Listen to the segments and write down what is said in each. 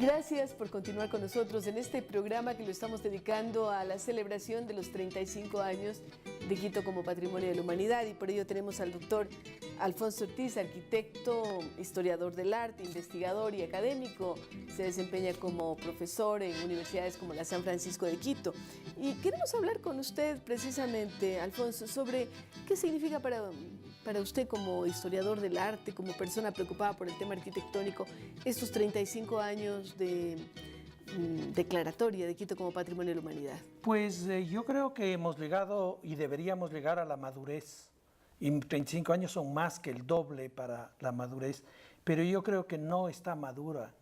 Gracias por continuar con nosotros en este programa que lo estamos dedicando a la celebración de los 35 años de Quito como Patrimonio de la Humanidad, y por ello tenemos al doctor Alfonso Ortiz, arquitecto, historiador del arte, investigador y académico. Se desempeña como profesor en universidades como la San Francisco de Quito. Y queremos hablar con usted precisamente, Alfonso, sobre qué significa para usted como historiador del arte, como persona preocupada por el tema arquitectónico, estos 35 años de declaratoria de Quito como Patrimonio de la Humanidad. Pues yo creo que hemos llegado y deberíamos llegar a la madurez. Y 35 años son más que el doble para la madurez, pero yo creo que no está madura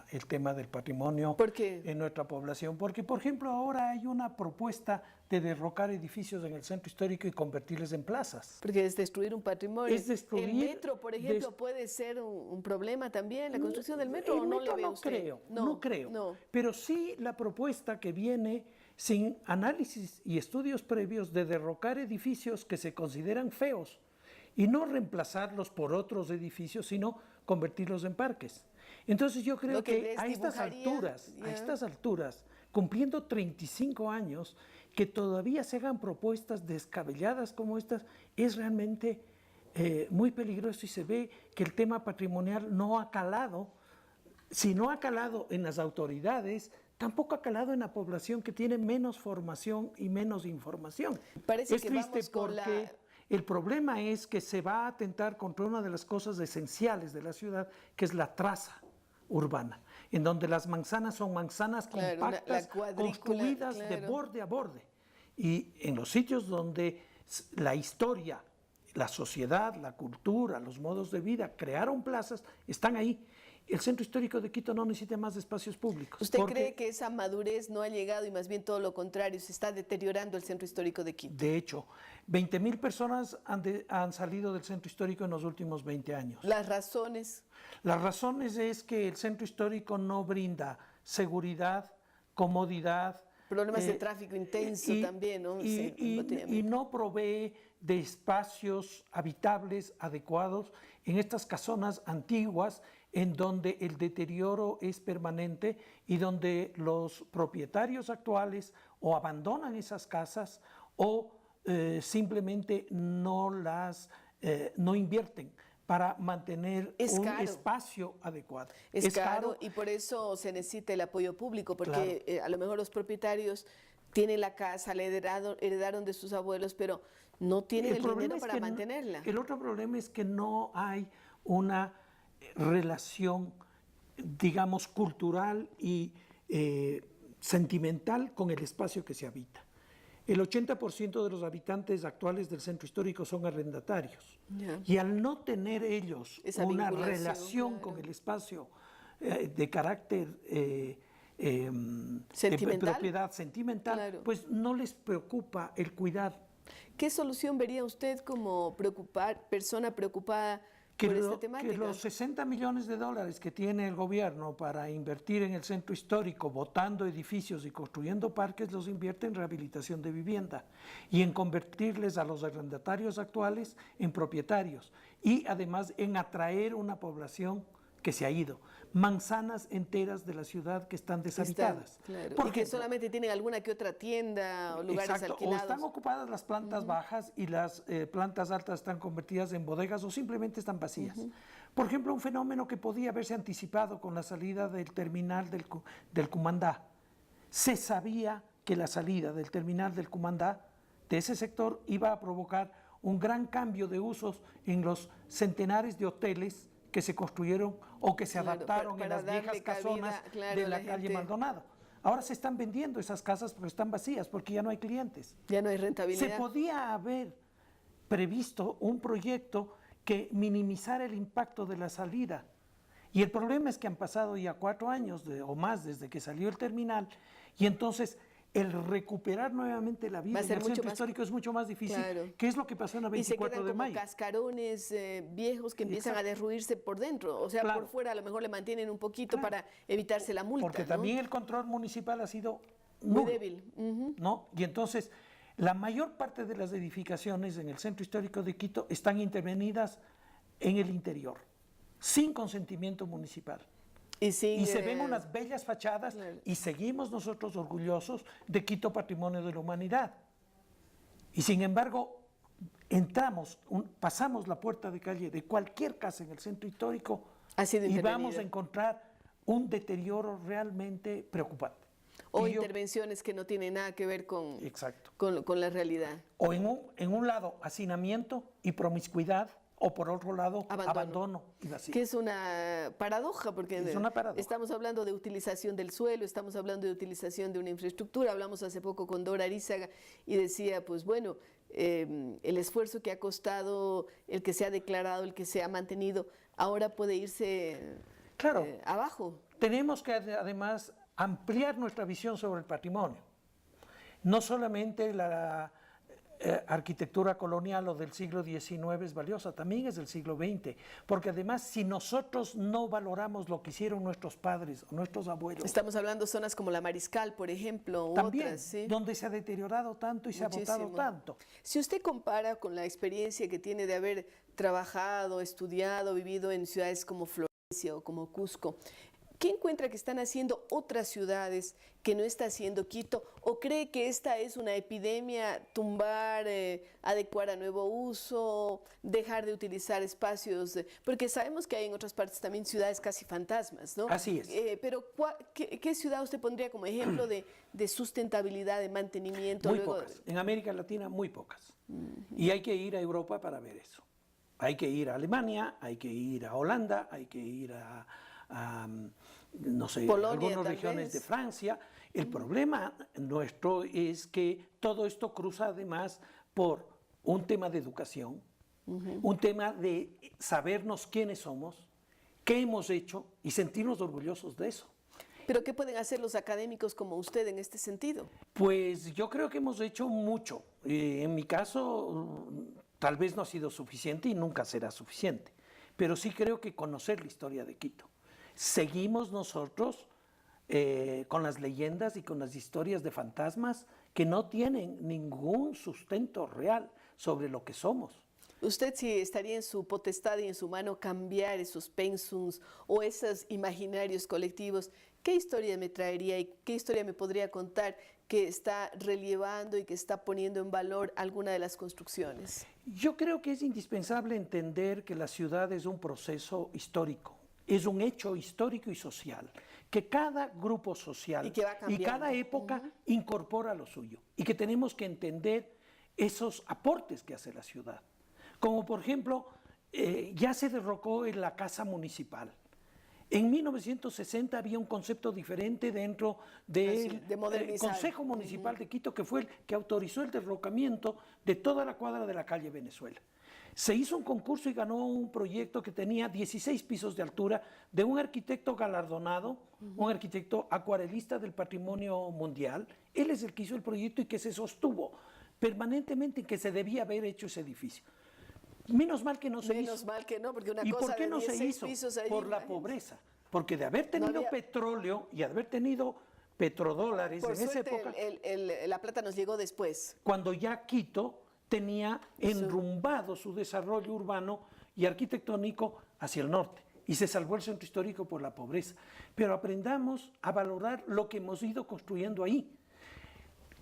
el tema del patrimonio en nuestra población, porque por ejemplo ahora hay una propuesta de derrocar edificios en el centro histórico y convertirlos en plazas. Porque es destruir un patrimonio. Es destruir, el metro, por ejemplo, puede ser un problema también, la construcción del metro, ¿o no le ve usted? No creo, pero sí la propuesta que viene sin análisis y estudios previos de derrocar edificios que se consideran feos y no reemplazarlos por otros edificios, sino convertirlos en parques. Entonces yo creo que a estas alturas, cumpliendo 35 años, que todavía se hagan propuestas descabelladas como estas, es realmente muy peligroso, y se ve que el tema patrimonial no ha calado. Si no ha calado en las autoridades, tampoco ha calado en la población, que tiene menos formación y menos información. Parece es que triste vamos con porque el problema es que se va a atentar contra una de las cosas esenciales de la ciudad, que es la traza urbana, en donde las manzanas son manzanas compactas, construidas de borde a borde. Y en los sitios donde la historia, la sociedad, la cultura, los modos de vida crearon plazas, están ahí. El centro histórico de Quito no necesita más espacios públicos. ¿Usted cree que esa madurez no ha llegado y más bien todo lo contrario, se está deteriorando el centro histórico de Quito? De hecho, 20.000 personas han salido del centro histórico en los últimos 20 años. ¿Las razones? Las razones es que el centro histórico no brinda seguridad, comodidad. Problemas de tráfico intenso también, ¿no? Y no provee de espacios habitables adecuados en estas casonas antiguas, en donde el deterioro es permanente y donde los propietarios actuales o abandonan esas casas o simplemente no invierten para mantener un espacio adecuado. Es caro, y por eso se necesita el apoyo público, porque a lo mejor los propietarios tienen la casa, la heredaron de sus abuelos, pero no tienen el dinero para mantenerla. El otro problema es que no hay una relación, digamos, cultural y sentimental con el espacio que se habita. El 80% de los habitantes actuales del centro histórico son arrendatarios. Y al no tener ellos una relación con el espacio de carácter de propiedad sentimental, pues no les preocupa el cuidar. ¿Qué solución vería usted como persona preocupada por esta temática? Que los 60 millones de dólares que tiene el gobierno para invertir en el centro histórico, botando edificios y construyendo parques, los invierte en rehabilitación de vivienda y en convertirles a los arrendatarios actuales en propietarios, y además en atraer una población que se ha ido. Manzanas enteras de la ciudad que están deshabitadas. Porque solamente tienen alguna que otra tienda o lugares alquilados. O están ocupadas las plantas bajas y las plantas altas están convertidas en bodegas o simplemente están vacías. Por ejemplo, un fenómeno que podía haberse anticipado con la salida del terminal del Cumandá. Se sabía que la salida del terminal del Cumandá, de ese sector, iba a provocar un gran cambio de usos en los centenares de hoteles que se construyeron o que se adaptaron en las viejas casonas de la calle Maldonado. Ahora se están vendiendo esas casas porque están vacías, porque ya no hay clientes. Ya no hay rentabilidad. Se podía haber previsto un proyecto que minimizara el impacto de la salida. Y el problema es que han pasado ya 4 años o más desde que salió el terminal, y entonces el recuperar nuevamente la vida en el centro histórico es mucho más difícil, que es lo que pasó en la 24 de mayo. Y se quedan como cascarones viejos que empiezan a derruirse por dentro, o sea, por fuera a lo mejor le mantienen un poquito para evitarse la multa. Porque también el control municipal ha sido muy débil. ¿No? Y entonces la mayor parte de las edificaciones en el centro histórico de Quito están intervenidas en el interior, sin consentimiento municipal. Y se ven unas bellas fachadas, y seguimos nosotros orgullosos de Quito Patrimonio de la Humanidad. Y sin embargo, pasamos la puerta de calle de cualquier casa en el centro histórico y vamos a encontrar un deterioro realmente preocupante. O intervenciones que no tienen nada que ver con la realidad. O en un lado, hacinamiento y promiscuidad, o por otro lado, abandono y vacío. Que es una paradoja, porque estamos hablando de utilización del suelo, estamos hablando de utilización de una infraestructura. Hablamos hace poco con Dora Arizaga y decía, pues bueno, el esfuerzo que ha costado, el que se ha declarado, el que se ha mantenido, ahora puede irse abajo. Tenemos que además ampliar nuestra visión sobre el patrimonio. No solamente la arquitectura colonial o del siglo XIX es valiosa, también es del siglo XX, porque además si nosotros no valoramos lo que hicieron nuestros padres o nuestros abuelos... Estamos hablando de zonas como la Mariscal, por ejemplo, también, otras, ¿sí? Donde se ha deteriorado tanto y se ha botado tanto. Si usted compara con la experiencia que tiene de haber trabajado, estudiado, vivido en ciudades como Florencia o como Cusco, ¿qué encuentra que están haciendo otras ciudades que no está haciendo Quito? ¿O cree que esta es una epidemia, tumbar, adecuar a nuevo uso, dejar de utilizar espacios? Porque sabemos que hay en otras partes también ciudades casi fantasmas, ¿no? Así es. Pero ¿qué ciudad usted pondría como ejemplo de sustentabilidad, de mantenimiento? Muy pocas. En América Latina, muy pocas. Y hay que ir a Europa para ver eso. Hay que ir a Alemania, hay que ir a Holanda, hay que ir a no sé, Polonia, algunas regiones de Francia. El problema nuestro es que todo esto cruza además por un tema de educación, un tema de sabernos quiénes somos, qué hemos hecho y sentirnos orgullosos de eso. ¿Pero qué pueden hacer los académicos como usted en este sentido? Pues yo creo que hemos hecho mucho. En mi caso, tal vez no ha sido suficiente y nunca será suficiente, pero sí creo que conocer la historia de Quito. Seguimos nosotros con las leyendas y con las historias de fantasmas que no tienen ningún sustento real sobre lo que somos. ¿Usted si estaría en su potestad y en su mano cambiar esos pensums o esos imaginarios colectivos, qué historia me traería y qué historia me podría contar que está relevando y que está poniendo en valor alguna de las construcciones? Yo creo que es indispensable entender que la ciudad es un proceso histórico. Es un hecho histórico y social, que cada grupo social y cada época incorpora lo suyo, y que tenemos que entender esos aportes que hace la ciudad. Como por ejemplo, ya se derrocó en la Casa Municipal. En 1960 había un concepto diferente dentro del Consejo Municipal de Quito, que fue el que autorizó el derrocamiento de toda la cuadra de la calle Venezuela. Se hizo un concurso y ganó un proyecto que tenía 16 pisos de altura de un arquitecto galardonado, un arquitecto acuarelista del patrimonio mundial. Él es el que hizo el proyecto y que se sostuvo permanentemente en que se debía haber hecho ese edificio. Menos mal que no se hizo. Menos mal que no, porque una ¿Y cosa por qué no se hizo? Por la pobreza. Porque de haber tenido petróleo y de haber tenido petrodólares en esa época... la plata nos llegó después. Cuando ya Quito tenía enrumbado su desarrollo urbano y arquitectónico hacia el norte, y se salvó el centro histórico por la pobreza. Pero aprendamos a valorar lo que hemos ido construyendo ahí.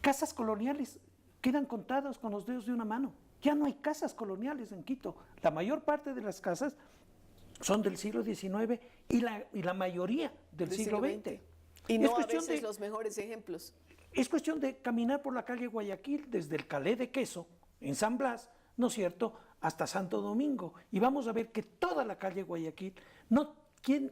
Casas coloniales quedan contadas con los dedos de una mano. Ya no hay casas coloniales en Quito. La mayor parte de las casas son del siglo XIX y la mayoría del siglo XX. Y no a veces los mejores ejemplos. Es cuestión de caminar por la calle Guayaquil, desde el Calé de Queso, en San Blas, ¿no es cierto?, hasta Santo Domingo. Y vamos a ver que toda la calle Guayaquil no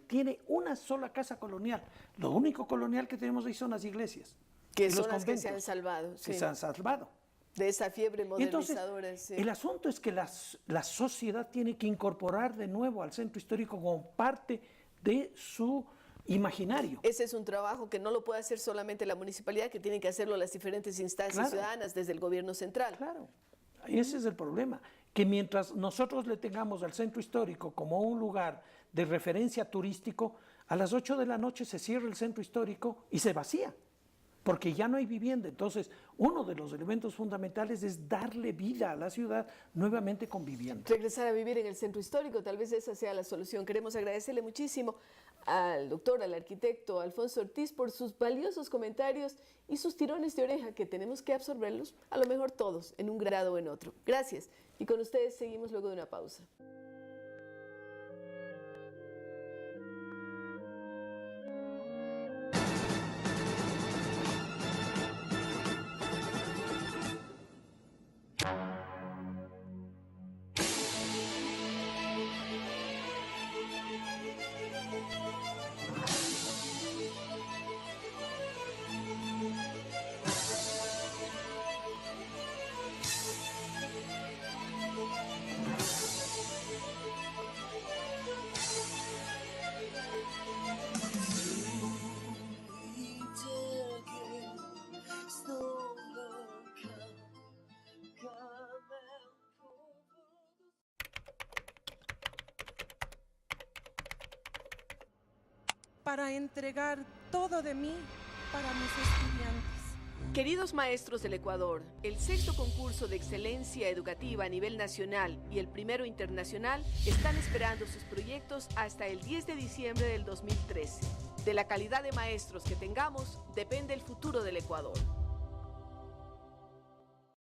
tiene una sola casa colonial. Lo único colonial que tenemos ahí son las iglesias. Que son las que se han salvado. Sí. Se han salvado. De esa fiebre modernizadora. Entonces, el asunto es que la sociedad tiene que incorporar de nuevo al centro histórico como parte de su imaginario. Ese es un trabajo que no lo puede hacer solamente la municipalidad, que tienen que hacerlo las diferentes instancias ciudadanas desde el gobierno central. Claro, ese es el problema, que mientras nosotros le tengamos al centro histórico como un lugar de referencia turístico, a las 8 de la noche se cierra el centro histórico y se vacía. porque ya no hay vivienda. Entonces, uno de los elementos fundamentales es darle vida a la ciudad nuevamente con vivienda. Regresar a vivir en el centro histórico, tal vez esa sea la solución. Queremos agradecerle muchísimo al doctor, al arquitecto Alfonso Ortiz por sus valiosos comentarios y sus tirones de oreja que tenemos que absorberlos, a lo mejor todos, en un grado o en otro. Gracias. Y con ustedes seguimos luego de una pausa. Para entregar todo de mí para mis estudiantes. Queridos maestros del Ecuador, el 6º concurso de excelencia educativa a nivel nacional y el primero internacional están esperando sus proyectos hasta el 10 de diciembre del 2013. De la calidad de maestros que tengamos depende el futuro del Ecuador.